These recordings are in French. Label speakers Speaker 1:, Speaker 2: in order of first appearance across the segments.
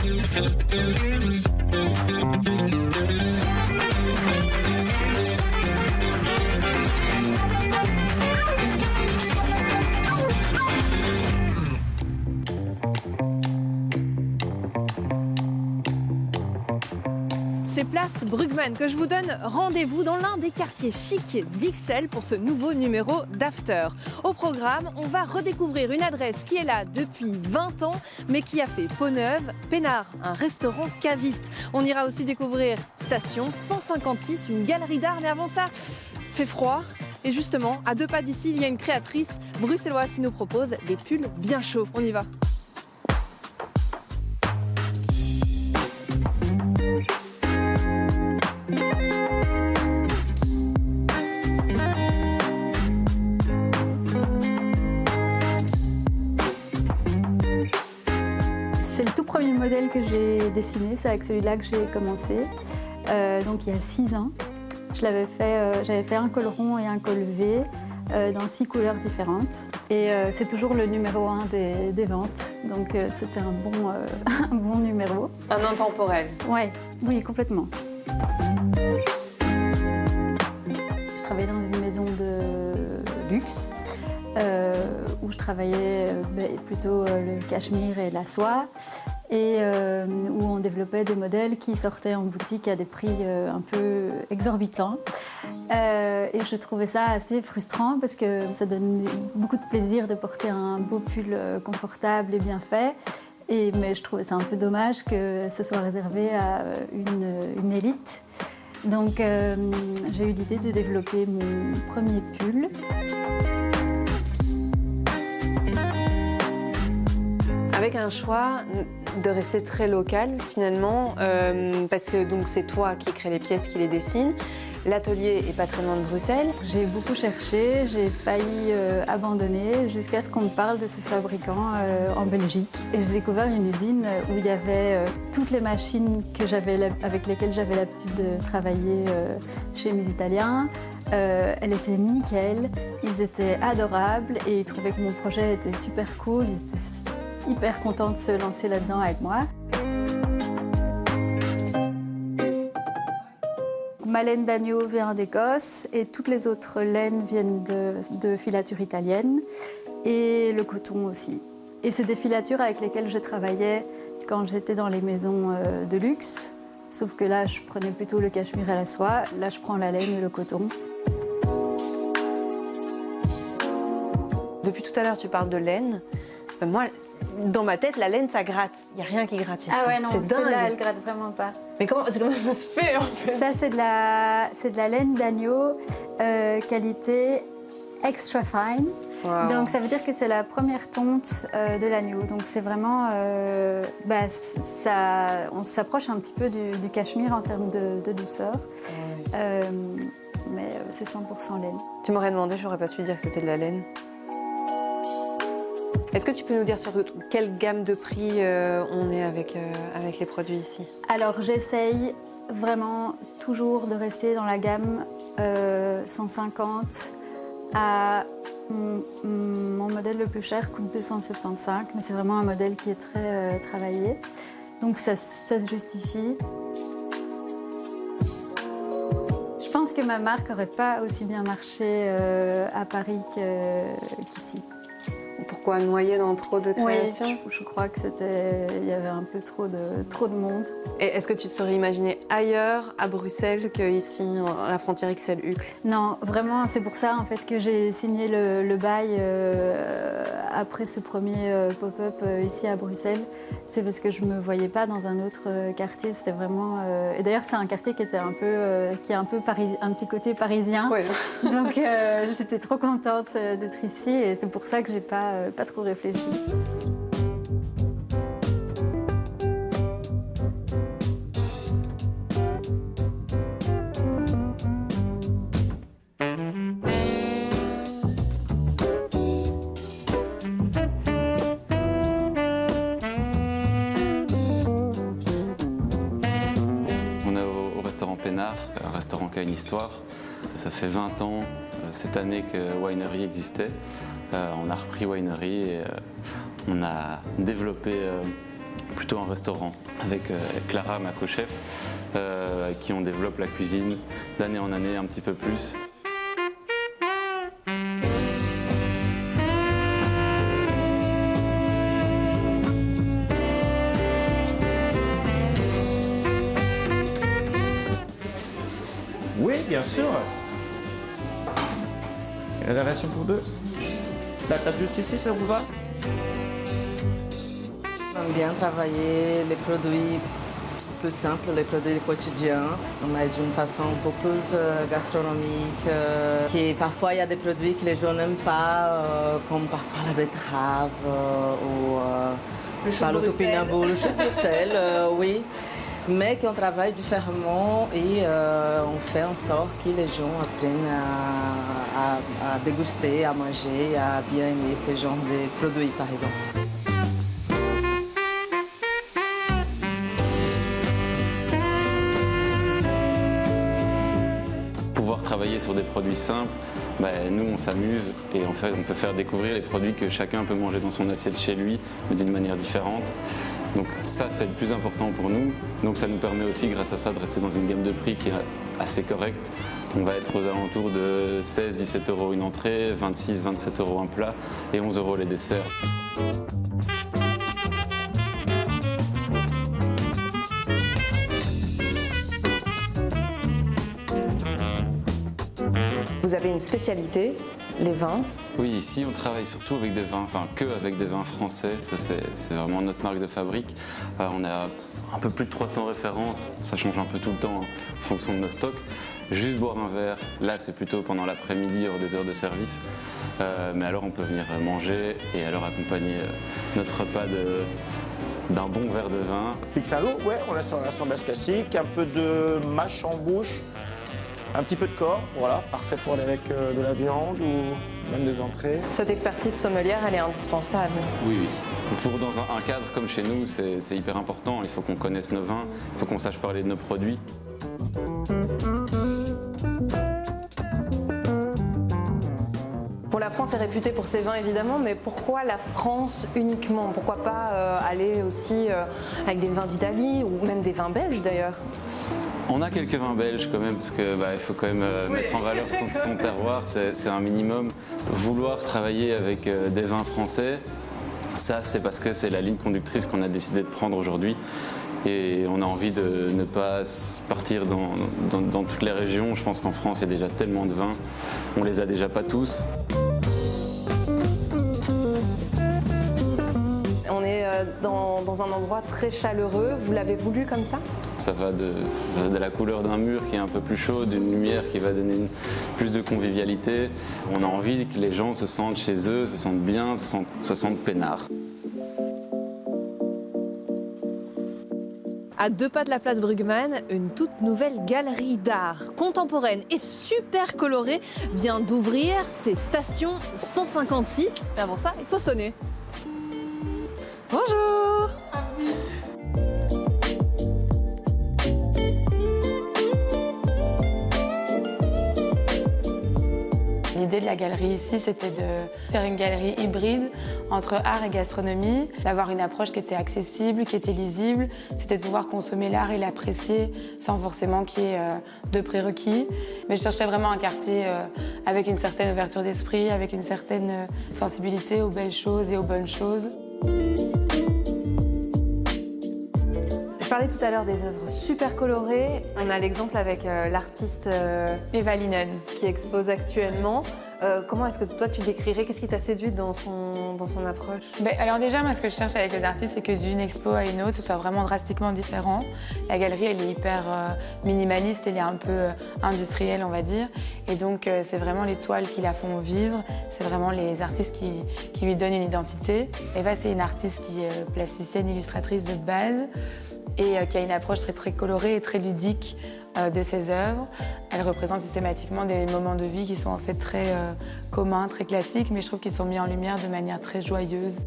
Speaker 1: C'est place Brugmann que je vous donne rendez-vous dans l'un des quartiers chics d'Ixelles pour ce nouveau numéro d'After. Au programme, on va redécouvrir une adresse qui est là depuis 20 ans, mais qui a fait peau neuve, Pénard, un restaurant caviste. On ira aussi découvrir Station 156, une galerie d'art, mais avant ça, fait froid. Et justement, à 2 pas d'ici, il y a une créatrice bruxelloise qui nous propose des pulls bien chauds. On y va.
Speaker 2: C'est le tout premier modèle que j'ai dessiné, c'est avec celui-là que j'ai commencé, donc il y a 6 ans. J'avais fait un col rond et un col V dans 6 couleurs différentes. Et c'est toujours le numéro 1 des ventes, donc c'était un bon numéro.
Speaker 1: Un intemporel.
Speaker 2: Ouais, oui, complètement. Je travaillais dans une maison de luxe. Où je travaillais plutôt le cachemire et la soie et où on développait des modèles qui sortaient en boutique à des prix un peu exorbitants. Et je trouvais ça assez frustrant parce que ça donne beaucoup de plaisir de porter un beau pull confortable et bien fait. Mais je trouvais ça un peu dommage que ce soit réservé à une élite. Donc j'ai eu l'idée de développer mon premier pull.
Speaker 1: Avec un choix de rester très local finalement, parce que donc c'est toi qui crée les pièces, qui les dessine. L'atelier est pas très loin de Bruxelles.
Speaker 2: J'ai beaucoup cherché, j'ai failli abandonner jusqu'à ce qu'on me parle de ce fabricant en Belgique. Et j'ai découvert une usine où il y avait toutes les machines avec lesquelles j'avais l'habitude de travailler chez mes Italiens. Elle était nickel, ils étaient adorables et ils trouvaient que mon projet était super cool. Ils étaient hyper contents de se lancer là-dedans avec moi. Ma laine d'agneau vient d'Écosse et toutes les autres laines viennent de filatures italiennes et le coton aussi. Et c'est des filatures avec lesquelles je travaillais quand j'étais dans les maisons de luxe, sauf que là je prenais plutôt le cachemire et la soie, là je prends la laine et le coton.
Speaker 1: Depuis tout à l'heure tu parles de laine. Moi, dans ma tête, la laine, ça gratte. Il n'y a rien qui gratte ici.
Speaker 2: Ah ouais, non,
Speaker 1: c'est dingue.
Speaker 2: Celle-là, elle gratte vraiment pas.
Speaker 1: Mais comment ça se fait en fait?
Speaker 2: Ça, c'est de la laine d'agneau, qualité extra fine. Wow. Donc ça veut dire que c'est la première tonte de l'agneau. Donc c'est vraiment, on s'approche un petit peu du cachemire en termes de douceur. Oui. Mais c'est 100% laine.
Speaker 1: Tu m'aurais demandé, j'aurais pas su dire que c'était de la laine. Est-ce que tu peux nous dire sur quelle gamme de prix on est avec les produits ici? Alors
Speaker 2: j'essaye vraiment toujours de rester dans la gamme 150 à... Mon modèle le plus cher coûte 275, mais c'est vraiment un modèle qui est très travaillé. Donc ça se justifie. Je pense que ma marque n'aurait pas aussi bien marché à Paris qu'ici.
Speaker 1: Pourquoi noyer dans trop de créations?
Speaker 2: Oui, je crois que il y avait un peu trop de monde.
Speaker 1: Et est-ce que tu te serais imaginé ailleurs, à Bruxelles, qu'ici, à la frontière XL-Uccle?
Speaker 2: Non, vraiment, c'est pour ça en fait que j'ai signé le bail après ce premier pop-up ici à Bruxelles. C'est parce que je me voyais pas dans un autre quartier. C'était vraiment. Et d'ailleurs, c'est un quartier qui était qui est un petit côté parisien. Ouais. Donc, j'étais trop contente d'être ici et c'est pour ça que j'ai pas trop réfléchi.
Speaker 3: On est au restaurant Pénard, un restaurant qui a une histoire. Ça fait 20 ans cette année que Winery existait. On a repris Winery et on a développé plutôt un restaurant avec Clara, ma co-chef, avec qui on développe la cuisine d'année en année un petit peu plus.
Speaker 4: Oui, bien sûr. Réservation pour 2. La table juste ici, ça vous va?
Speaker 5: On aime bien travailler les produits plus simples, les produits quotidiens, mais d'une façon un peu plus gastronomique. Parfois, il y a des produits que les gens n'aiment pas, comme parfois la betterave ou le topinambour, le chou de Bruxelles, oui. Mais qu'on travaille différemment et on fait en sorte que les gens apprennent à déguster, à manger, à bien aimer ce genre de produits, par exemple.
Speaker 3: Pouvoir travailler sur des produits simples, nous on s'amuse et en fait on peut faire découvrir les produits que chacun peut manger dans son assiette chez lui, mais d'une manière différente. Donc ça c'est le plus important pour nous, donc ça nous permet aussi grâce à ça de rester dans une gamme de prix qui est assez correcte. On va être aux alentours de 16-17 € une entrée, 26-27 € un plat et 11 € les desserts.
Speaker 1: Vous avez une spécialité, les vins.
Speaker 3: Oui, ici on travaille surtout avec des vins, enfin que avec des vins français, ça c'est vraiment notre marque de fabrique. On a un peu plus de 300 références, ça change un peu tout le temps en fonction de nos stocks. Juste boire un verre, là c'est plutôt pendant l'après-midi, hors des heures de service. Mais alors on peut venir manger et alors accompagner notre repas d'un bon verre de vin.
Speaker 4: Pizza à l'eau, ouais, on a sur la base classique, un peu de mâche en bouche. Un petit peu de corps, voilà, parfait pour aller avec de la viande ou même des entrées.
Speaker 1: Cette expertise sommelière, elle est indispensable.
Speaker 3: Oui, oui. Dans un cadre comme chez nous, c'est hyper important. Il faut qu'on connaisse nos vins, il faut qu'on sache parler de nos produits.
Speaker 1: Bon, la France est réputée pour ses vins évidemment, mais pourquoi la France uniquement? Pourquoi pas aller aussi avec des vins d'Italie ou même des vins belges d'ailleurs?
Speaker 3: On a quelques vins belges quand même, parce qu'il faut quand même mettre en valeur son terroir, c'est un minimum. Vouloir travailler avec des vins français, ça c'est parce que c'est la ligne conductrice qu'on a décidé de prendre aujourd'hui. Et on a envie de ne pas partir dans toutes les régions. Je pense qu'en France, il y a déjà tellement de vins, on les a déjà pas tous.
Speaker 1: On est dans un endroit très chaleureux, vous l'avez voulu comme ça?
Speaker 3: Ça va de la couleur d'un mur qui est un peu plus chaud, d'une lumière qui va donner plus de convivialité. On a envie que les gens se sentent chez eux, se sentent bien, se sentent peinards.
Speaker 1: À 2 pas de la place Brugmann, une toute nouvelle galerie d'art contemporaine et super colorée vient d'ouvrir ses stations 156. Mais avant ça, il faut sonner. Bonjour.
Speaker 6: L'idée de la galerie ici, c'était de faire une galerie hybride entre art et gastronomie, d'avoir une approche qui était accessible, qui était lisible. C'était de pouvoir consommer l'art et l'apprécier sans forcément qu'il y ait de prérequis. Mais je cherchais vraiment un quartier avec une certaine ouverture d'esprit, avec une certaine sensibilité aux belles choses et aux bonnes choses.
Speaker 1: Je parlais tout à l'heure des œuvres super colorées. On a l'exemple avec l'artiste
Speaker 6: Eva Linen,
Speaker 1: qui expose actuellement. Comment est-ce que toi tu décrirais, qu'est-ce qui t'a séduit dans son approche?
Speaker 6: Alors déjà, moi ce que je cherche avec les artistes, c'est que d'une expo à une autre, ce soit vraiment drastiquement différent. La galerie, elle est hyper minimaliste, elle est un peu industrielle, on va dire. Et donc c'est vraiment les toiles qui la font vivre, c'est vraiment les artistes qui lui donnent une identité. Eva, c'est une artiste qui est plasticienne, illustratrice de base, et qui a une approche très, très colorée et très ludique de ses œuvres. Elle représente systématiquement des moments de vie qui sont en fait très communs, très classiques, mais je trouve qu'ils sont mis en lumière de manière très joyeuse.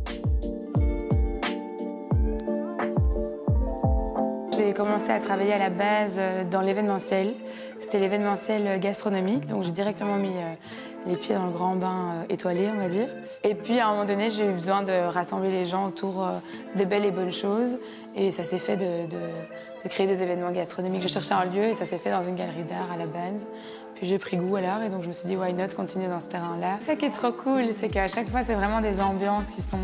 Speaker 6: J'ai commencé à travailler à la base dans l'événementiel. C'était l'événementiel gastronomique, donc j'ai directement mis les pieds dans le grand bain étoilé, on va dire. Et puis, à un moment donné, j'ai eu besoin de rassembler les gens autour des belles et bonnes choses. Et ça s'est fait de créer des événements gastronomiques. Je cherchais un lieu et ça s'est fait dans une galerie d'art à la base. Puis j'ai pris goût à l'art et donc je me suis dit, why not continuer dans ce terrain-là. Ça qui est trop cool, c'est qu'à chaque fois, c'est vraiment des ambiances qui sont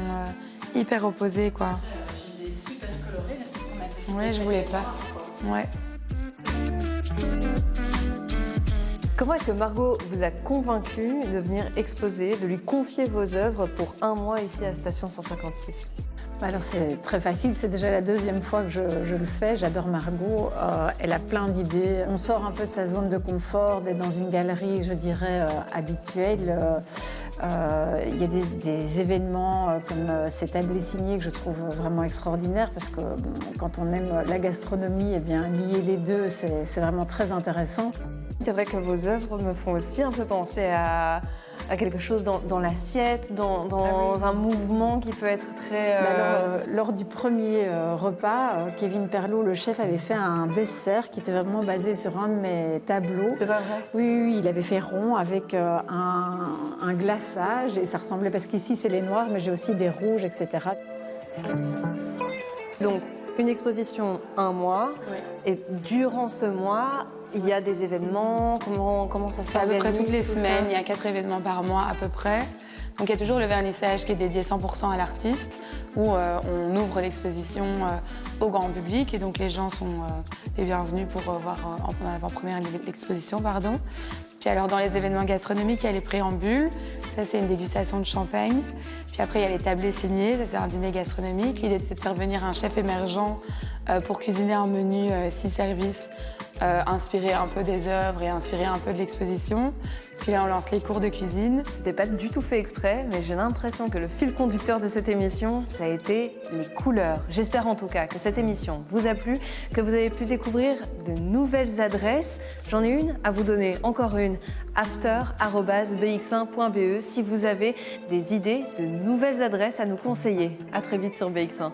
Speaker 6: hyper opposées, quoi.
Speaker 7: Des super colorés, mais c'est ce qu'on a décidé.
Speaker 6: Ouais, je voulais pas. Ouais.
Speaker 1: Comment est-ce que Margot vous a convaincu de venir exposer, de lui confier vos œuvres pour 1 mois ici à Station 156 ?
Speaker 7: Alors c'est très facile, c'est déjà la 2e fois que je le fais. J'adore Margot, elle a plein d'idées. On sort un peu de sa zone de confort, d'être dans une galerie, je dirais, habituelle. Il y a des événements comme ces tablés signés que je trouve vraiment extraordinaires parce que bon, quand on aime la gastronomie, eh bien, lier les deux, c'est vraiment très intéressant.
Speaker 1: C'est vrai que vos œuvres me font aussi un peu penser à quelque chose dans l'assiette, dans un mouvement qui peut être très...
Speaker 7: Alors, lors du premier repas, Kevin Perlot, le chef, avait fait un dessert qui était vraiment basé sur un de mes tableaux.
Speaker 1: C'est pas vrai ?
Speaker 7: Oui, il avait fait rond avec un glaçage et ça ressemblait, parce qu'ici c'est les noirs, mais j'ai aussi des rouges, etc.
Speaker 1: Donc, une exposition 1 mois, et durant ce mois, il y a des événements, comment ça
Speaker 6: C'est à peu
Speaker 1: s'organise?
Speaker 6: près toutes les semaines, il y a 4 événements par mois à peu près. Donc il y a toujours le vernissage qui est dédié 100% à l'artiste, où on ouvre l'exposition au grand public et donc les gens sont les bienvenus pour voir en avant-première l'exposition. Puis alors dans les événements gastronomiques, il y a les préambules, ça c'est une dégustation de champagne. Puis après il y a les tablés signés, ça c'est un dîner gastronomique. L'idée c'est de faire venir un chef émergent pour cuisiner un menu 6 services, inspiré un peu des œuvres et inspiré un peu de l'exposition. Puis là on lance les cours de cuisine.
Speaker 1: C'était pas du tout fait exprès, mais j'ai l'impression que le fil conducteur de cette émission, ça a été les couleurs. J'espère en tout cas que cette émission vous a plu, que vous avez pu découvrir de nouvelles adresses. J'en ai une à vous donner, encore une, after@bx1.be si vous avez des idées de nouvelles adresses à nous conseiller. À très vite sur BX1.